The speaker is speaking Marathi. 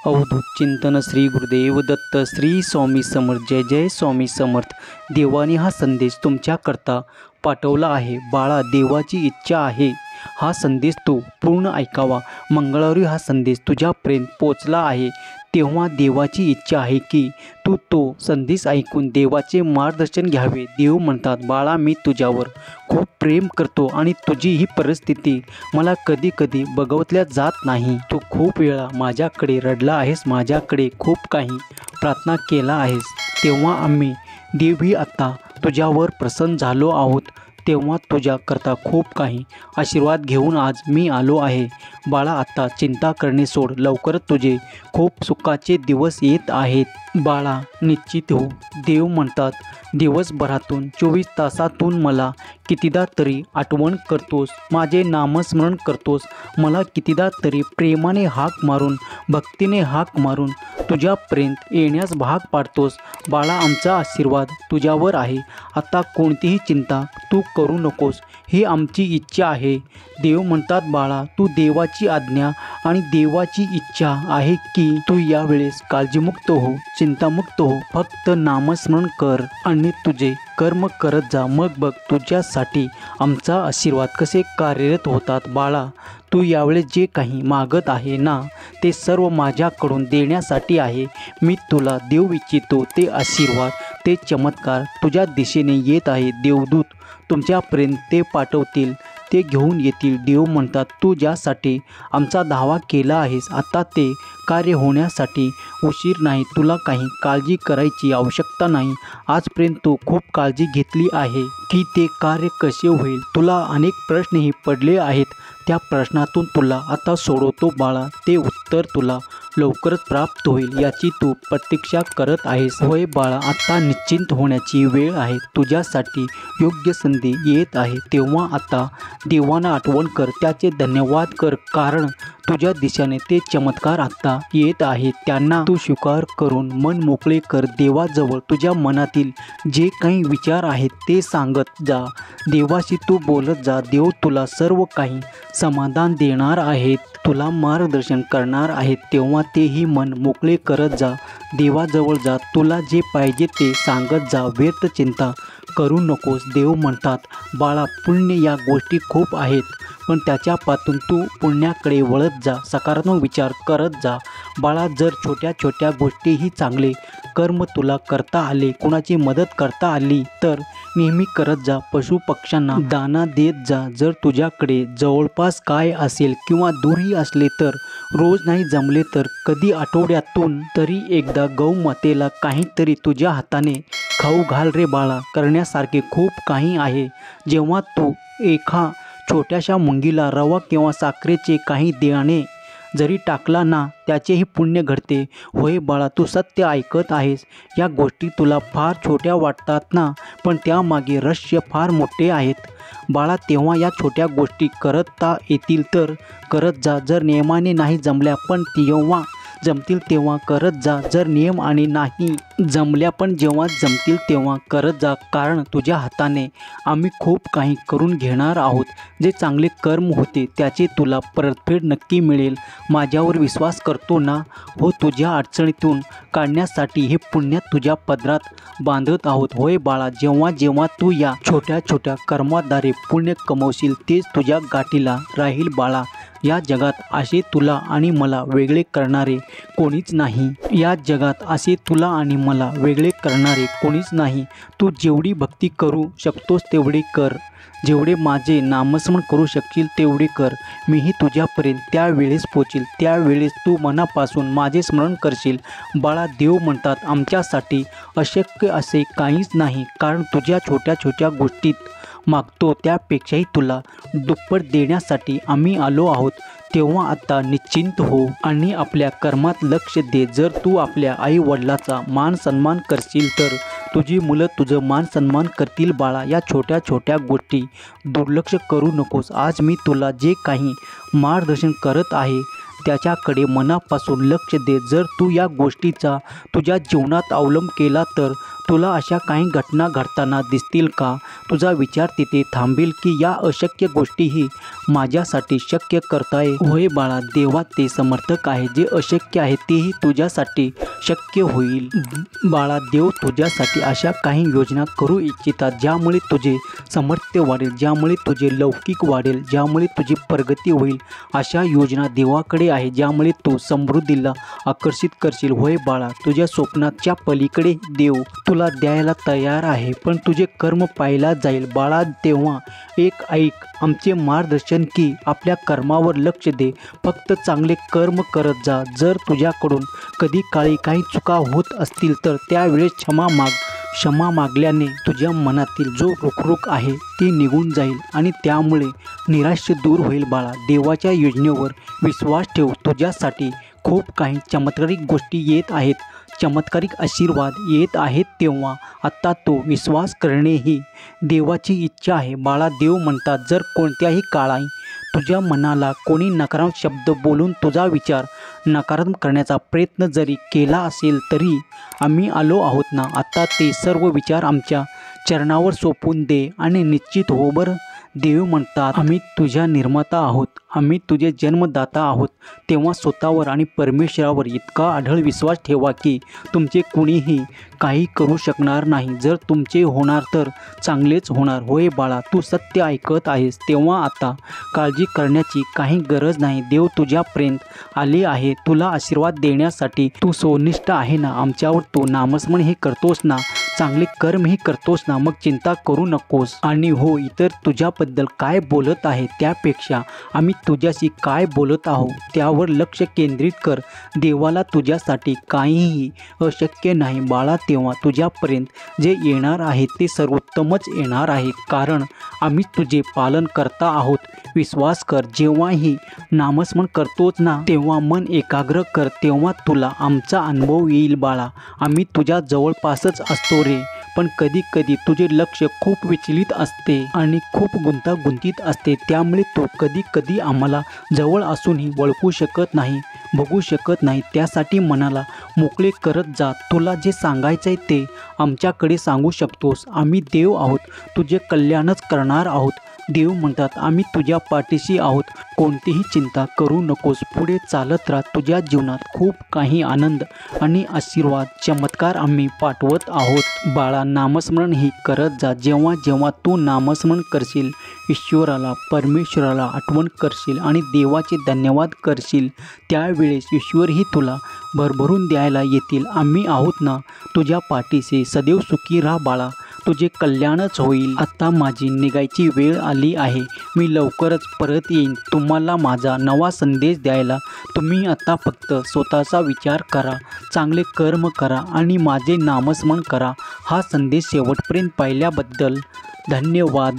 अवधूत चिंतन श्री गुरुदेव दत्त श्री स्वामी समर्थ जय जय स्वामी समर्थ। देवाने हा संदेश तुमच्याकरता पाठवला आहे। बाळा, देवाची इच्छा आहे हा संदेश तू पूर्ण ऐकावा। मंगळवारी हा संदेश तुझ्यापर्यंत पोचला आहे तेव्हा देवाची इच्छा आहे की तू तो संदेश ऐकून देवाचे मार्गदर्शन घ्यावे। देव म्हणतात, बाळा, मी तुझ्यावर खूप प्रेम करतो आणि तुझी ही परिस्थिती मला कधी कधी बघवतल्या जात नाही। तू खूप वेळा माझ्याकडे रडला आहेस, माझ्याकडे खूप काही प्रार्थना केला आहेस, तेव्हा आम्ही देवही आता तुझ्यावर प्रसन्न झालो आहोत। तेव्हा तुझ्याकरता खूप काही आशीर्वाद घेऊन आज मी आलो आहे। बाळा, आता चिंता करणे सोड, लवकरच तुझे खूप सुखाचे दिवस येत आहेत। बाळा, निश्चित हो। देव म्हणतात, दिवसभरातून 24 तासातून मला कितीदा तरी आठवण करतोस, माझे नामस्मरण करतोस, मला कितीदा तरी प्रेमाने हाक मारून भक्तीने हाक मारून तुझ्यापर्यंत येण्यास भाग पाडतोस। बाळा, आमचा आशीर्वाद तुझ्यावर आहे। आता कोणतीही चिंता तू करू नकोस, ही आमची इच्छा आहे। देव म्हणतात, बाळा, तू देवाची आज्ञा आणि देवाची इच्छा आहे की तू यावेळेस काळजीमुक्त हो, चिंतामुक्त हो, फक्त नामस्मरण कर आणि तुझे कर्म करत जा। मग बघ तुझ्यासाठी आमचा आशीर्वाद कसे कार्यरत होतात। बाळा, तू यावेळेस जे काही मागत आहे ना, ते सर्व माझ्याकडून देण्यासाठी आहे। मी तुला देऊ इच्छितो ते आशीर्वाद, ते चमत्कार तुझ्या दिशेने येत आहे। देवदूत तुमच्यापर्यंत ते पाठवतील, ते घेऊन येतील। देव म्हणतात, तू ज्यासाठी आमचा धावा केला आहेस, आता ते कार्य होण्यासाठी उशीर नाही। तुला काही काळजी करायची आवश्यकता नाही। आजपर्यंत तू खूप काळजी घेतली आहे की ते कार्य कसे होईल। तुला अनेक प्रश्नही पडले आहेत, त्या प्रश्नातून तुला आता सोडवतो बाळा। ते उत्तर तुला लवकरच प्राप्त होईल याची तू प्रतीक्षा करत आहेस। होय बाळा, आता निश्चिंत होण्याची वेळ आहे। तुझ्यासाठी योग्य संधी येत आहे, तेव्हा आता देवांना आठवण कर, त्याचे धन्यवाद कर, कारण तुझ्या दिशेने ते चमत्कार आता येत आहेत। त्यांना तू स्वीकार करून मन मोकळे कर। देवाजवळ तुझ्या मनातील जे काही विचार आहेत ते सांगत जा, देवाशी तू बोलत जा। देव तुला सर्व काही समाधान देणार आहेत, तुला मार्गदर्शन करणार आहेत, तेव्हा तेही मन मोकळे करत जा। देवाजवळ जा, तुला जे पाहिजे ते सांगत जा, व्यर्थ चिंता करू नकोस। देव म्हणतात, बाळा, पुण्य या गोष्टी खूप आहेत, पण त्याच्यापासून तू पुण्याकडे वळत जा, सकारात्मक विचार करत जा। बाळा, जर छोट्या छोट्या गोष्टीही चांगले कर्म तुला करता आले, कुणाची मदत करता आली तर नेहमी करत जा। पशु पक्ष्यांना दाना देत जा। जर तुझ्याकडे जवळपास काय असेल किंवा दूरही असले तर रोज नाही जमले तर कधी आठवड्यातून तरी एकदा गौमातेला काहीतरी तुझ्या हाताने खाऊ घाल रे बाळा। करण्यासारखे खूप काही आहे। जेव्हा तू एका छोट्याशा मुंगीला रवा किंवा साखरेचे काही देणे जरी टाकला ना, त्याचेही पुण्य घडते। होय बाळा, तू सत्य ऐकत आहेस। या गोष्टी तुला फार छोट्या वाटतात ना, पण त्यामागे रहस्य फार मोठे आहेत बाळा। तेव्हा या छोट्या गोष्टी करता येतील तर करत जा। जर नियमाने नाही जमल्या पण जेव्हा जमतील तेव्हा करत जा। जर नियम आणि नाही जमल्या पण जेव्हा जमतील तेव्हा करत जा, कारण तुझ्या हाताने आम्ही खूप काही करून घेणार आहोत। जे चांगले कर्म होते त्याचे तुला परतफेड नक्की मिळेल। माझ्यावर विश्वास करतो ना? हो, तुझ्या अडचणीतून काढण्यासाठी हे पुण्य तुझ्या पदरात बांधत आहोत। होय बाळा, जेव्हा जेव्हा तू या छोट्या छोट्या कर्माद्वारे पुण्य कमवशील तेच तुझ्या गाठीला राहील बाळा। या जगात असे तुला आणि मला वेगळे करणारे कोणीच नाही। या जगात असे तुला आणि मला वेगळे करणारे कोणीच नाही। तू जेवढी भक्ती करू शकतोस तेवढे कर, जेवढे माझे नामस्मरण करू शकशील तेवढे कर। मीही तुझ्यापर्यंत त्यावेळेस पोचील, त्यावेळेस तू मनापासून माझे स्मरण करशील। बाळा, देव म्हणतात, आमच्यासाठी अशक्य असे काहीच नाही, कारण तुझ्या छोट्या छोट्या गोष्टीत मागतो त्यापेक्षाही तुला दुप्पट देण्यासाठी आम्ही आलो आहोत। तेव्हा आता निश्चिंत हो आणि आपल्या कर्मात लक्ष दे। जर तू आपल्या आई वडिलाचा मान सन्मान करशील तर तुझी मुलं तुझं मान सन्मान करतील बाळा। या छोट्या छोट्या गोष्टी दुर्लक्ष करू नकोस। आज मी तुला जे काही मार्गदर्शन करत आहे त्याच्याकडे मनापासून लक्ष दे. जर तू या गोष्टीचा तुझ्या जीवनात अवलंब केला तर तुला अशा काही घटना घडताना दिसतील का? तुझा विचार तिथे थांबेल की या अशक्य गोष्टीही माझ्यासाठी शक्य करताय. होय बाळा, देवा ते समर्थक आहे. जे अशक्य आहे तेही तुझ्यासाठी शक्य होईल. बाळा, देव तुझ्यासाठी अशा काही योजना करू इच्छितात ज्यामुळे तुझे सामर्थ्य वाढेल, ज्यामुळे तुझे लौकिक वाढेल, ज्यामुळे तुझी प्रगती होईल. अशा योजना देवाकडे आहे ज्यामुळे तू समृद्धीला आकर्षित करशील. होय बाळा, तुझ्या स्वप्नाच्या पलीकडे देव तुला द्यायला तयार आहे, पण तुझे कर्म पाहिला जाईल. बाळा, तेव्हा एक ऐक आमचे मार्गदर्शन की आपल्या कर्मावर लक्ष दे. फक्त चांगले कर्म करत जा. जर तुझ्याकडून कधी काळी काही चुका होत असतील तर त्यावेळेस क्षमा मागल्याने तुझ्या मनातील जो रुखरुख आहे ती निघून जाईल आणि त्यामुळे निराशा दूर होईल. बाळा, देवाच्या योजनेवर विश्वास ठेव. तुझ्यासाठी खूप काही चमत्कारिक गोष्टी येत आहेत, चमत्कारिक आशीर्वाद येत आहेत. तेव्हा आत्ता तो विश्वास करणे ही देवाची इच्छा आहे. बाळा, देव म्हणतात, जर कोणत्याही काळी तुझ्या मनाला कोणी नकारात्मक शब्द बोलून तुझा विचार नकारात्मक करण्याचा प्रयत्न जरी केला असेल तरी आम्ही आलो आहोत ना. आता ते सर्व विचार आमच्या चरणावर सोपवून दे आणि निश्चित हो. बरं, देव म्हणतात, आम्ही तुझ्या निर्माता आहोत, आम्ही तुझे जन्मदाता आहोत. तेव्हा स्वतःवर आणि परमेश्वरावर इतका अढळ विश्वास ठेवा की तुमचे कुणीही काही करू शकणार नाही. जर तुमचे होणार तर चांगलेच होणार. होय बाळा, तू सत्य ऐकत आहेस. तेव्हा आता काळजी करण्याची काही गरज नाही. देव तुझ्यापर्यंत आले आहे तुला आशीर्वाद देण्यासाठी. तू सोनिष्ठ आहे ना, आमच्यावर तू नामस्मरणही करतोस ना, चांगले कर्मही करतोस ना, मग चिंता करू नकोस. आणि हो, इतर तुझ्याबद्दल काय बोलत आहे त्यापेक्षा आम्ही तुझ्याशी काय बोलत आहोत त्यावर लक्ष केंद्रित कर. देवाला तुझ्यासाठी काहीही अशक्य नाही. बाळा, तेव्हा तुझ्यापर्यंत जे येणार आहे ते सर्वोत्तमच येणार आहे, कारण आम्ही तुझे पालन करता आहोत. विश्वास कर. जेव्हाही नामस्मरण करतोच ना तेव्हा मन एकाग्र कर. तेव्हा तुला आमचा अनुभव येईल. बाळा, आम्ही तुझ्या जवळपासच असतो रे, पण कधी कधी तुझे लक्ष खूप विचलित असते आणि खूप गुंतागुंतीत असते. त्यामुळे तू कधी कधी आम्हाला जवळ असूनही ओळखू शकत नाही, बघू शकत नाही. त्यासाठी मनाला मोकळे करत जा. तुला जे सांगायचं आहे ते आमच्याकडे सांगू शकतोस. आम्ही देव आहोत, तुझे कल्याणच करणार आहोत. देव म्हणतात, आम्ही तुझ्या पाठीशी आहोत. कोणतीही चिंता करू नकोस. पुढे चालत राहा. तुझ्या जीवनात खूप काही आनंद आणि आशीर्वाद, चमत्कार आम्ही पाठवत आहोत. बाळा, नामस्मरण ही करत जा. जेव्हा जेव्हा तू नामस्मरण करशील, ईश्वराला, परमेश्वराला आठवण करशील आणि देवाचे धन्यवाद करशील, त्यावेळेस ईश्वरही तुला भरभरून द्यायला येतील. आम्ही आहोत ना तुझ्या पाठीशी. सदैव सुखी राहा बाळा, तुझे कल्याणच होईल. आता माझी निघायची वेळ आली आहे. मी लवकरच परत येईन तुम्हाला माझा नवा संदेश द्यायला. तुम्ही आता फक्त स्वतःचा विचार करा, चांगले कर्म करा आणि माझे नामस्मरण करा. हा संदेश शेवटपर्यंत पाहिल्याबद्दल धन्यवाद.